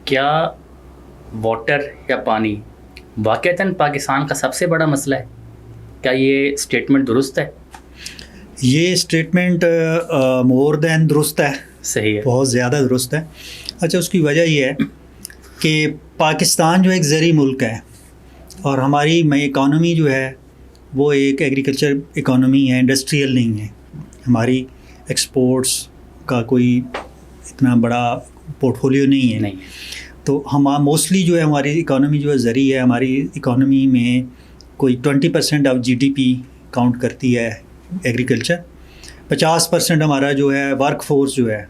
کیا واٹر یا پانی واقعتاً پاکستان کا سب سے بڑا مسئلہ ہے؟ کیا یہ اسٹیٹمنٹ درست ہے؟ یہ اسٹیٹمنٹ مور دین درست ہے، صحیح ہے، بہت زیادہ درست ہے۔ اچھا، اس کی وجہ یہ ہے کہ پاکستان جو ایک زرعی ملک ہے اور ہماری اکانومی جو ہے وہ ایک ایگریکلچر اکانومی ہے، انڈسٹریل نہیں ہے۔ ہماری ایکسپورٹس کا کوئی اتنا بڑا پورٹ فولیو نہیں ہے، تو ہم موسٹلی جو ہے ہماری اکانومی جو ہے زرعی ہے۔ ہماری اکانومی میں کوئی 20% آف GDP کاؤنٹ کرتی ہے ایگریکلچر، 50% ہمارا جو ہے ورک فورس جو ہے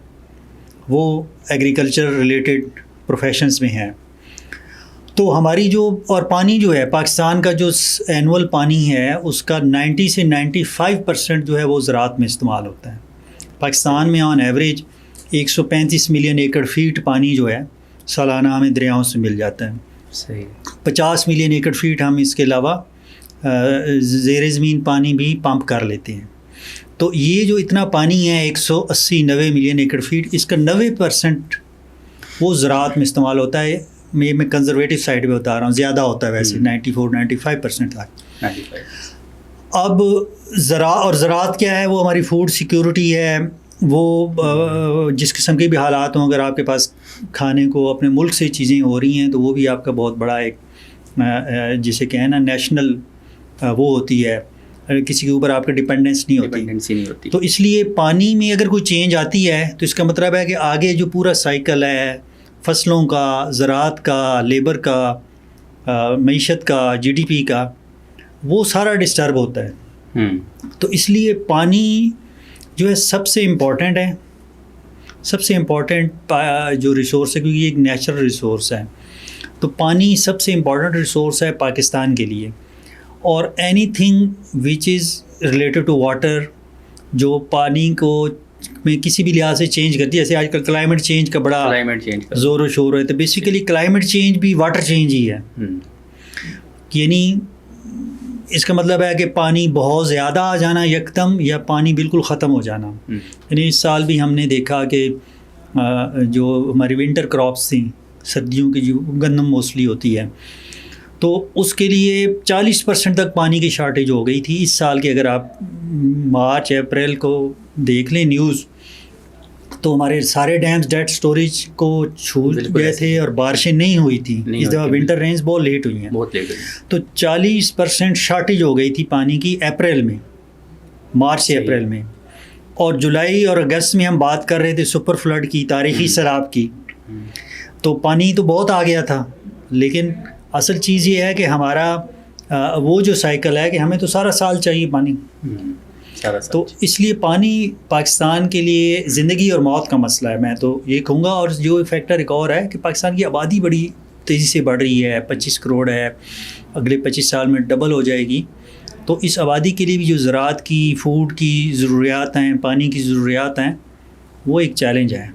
وہ ایگریکلچر ریلیٹڈ پروفیشنز میں ہے۔ تو ہماری جو اور پانی جو ہے پاکستان کا جو اینول پانی ہے اس کا 90 سے 95% جو ہے وہ زراعت میں استعمال ہوتا ہے۔ پاکستان میں on average 135 million acre feet پانی جو ہے سالانہ ہمیں دریاؤں سے مل جاتا ہے۔ صحیح، 50 ملین ایکڑ فیٹ ہم اس کے علاوہ زیر زمین پانی بھی پمپ کر لیتے ہیں۔ تو یہ جو اتنا پانی ہے 180-90 ملین ایکڑ فیٹ، اس کا 90% وہ زراعت میں استعمال ہوتا ہے۔ میں کنزرویٹو سائڈ پہ بتا رہا ہوں، زیادہ ہوتا ہے ویسے 94-95% تک۔ اب زراعت کیا ہے؟ وہ ہماری فوڈ سیکیورٹی ہے۔ وہ جس قسم کے بھی حالات ہوں، اگر آپ کے پاس کھانے کو اپنے ملک سے چیزیں ہو رہی ہیں تو وہ بھی آپ کا بہت بڑا ایک جسے کہیں نا نیشنل وہ ہوتی ہے، کسی کے اوپر آپ کا ڈپینڈنس نہیں ہوتی۔ تو اس لیے پانی میں اگر کوئی چینج آتی ہے تو اس کا مطلب ہے کہ آگے جو پورا سائیکل ہے فصلوں کا، زراعت کا، لیبر کا، معیشت کا، GDP کا، وہ سارا ڈسٹرب ہوتا ہے۔ تو اس لیے پانی جو ہے سب سے امپورٹنٹ ہے، سب سے امپورٹنٹ جو ریسورس ہے، کیونکہ یہ ایک نیچرل ریسورس ہے۔ تو پانی سب سے امپورٹنٹ ریسورس ہے پاکستان کے لیے، اور anything which is related to water جو پانی کو میں کسی بھی لحاظ سے چینج کرتی ہے، جیسے آج کل کلائمیٹ چینج کا بڑا زور و شور ہے، تو بیسیکلی کلائمیٹ چینج بھی واٹر چینج ہی ہے۔ یعنی اس کا مطلب ہے کہ پانی بہت زیادہ آ جانا یکدم، یا پانی بالکل ختم ہو جانا۔ یعنی اس سال بھی ہم نے دیکھا کہ جو ہماری ونٹر کراپس تھیں، سردیوں کی جو گندم موسٹلی ہوتی ہے، تو اس کے لیے 40% تک پانی کی شارٹیج ہو گئی تھی اس سال کے۔ اگر آپ مارچ اپریل کو دیکھ لیں نیوز، تو ہمارے سارے ڈیمز ڈیڈ سٹوریج کو چھو گئے تھے اور بارشیں نہیں ہوئی تھیں۔ اس دفعہ ونٹر رینز بہت لیٹ ہوئی ہیں، تو 40% شارٹیج ہو گئی تھی پانی کی اپریل میں، مارچ سے اپریل میں۔ اور جولائی اور اگست میں ہم بات کر رہے تھے سپر فلڈ کی، تاریخی سیلاب کی، تو پانی تو بہت آ گیا تھا۔ لیکن اصل چیز یہ ہے کہ ہمارا وہ جو سائیکل ہے کہ ہمیں تو سارا سال چاہیے پانی، تو اس لیے پانی پاکستان کے لیے زندگی اور موت کا مسئلہ ہے، میں تو یہ کہوں گا۔ اور جو فیکٹر ایک اور ہے کہ پاکستان کی آبادی بڑی تیزی سے بڑھ رہی ہے، 25 کروڑ ہے، اگلے 25 سال میں ڈبل ہو جائے گی۔ تو اس آبادی کے لیے بھی جو زراعت کی، فوڈ کی ضروریات ہیں، پانی کی ضروریات ہیں، وہ ایک چیلنج ہے۔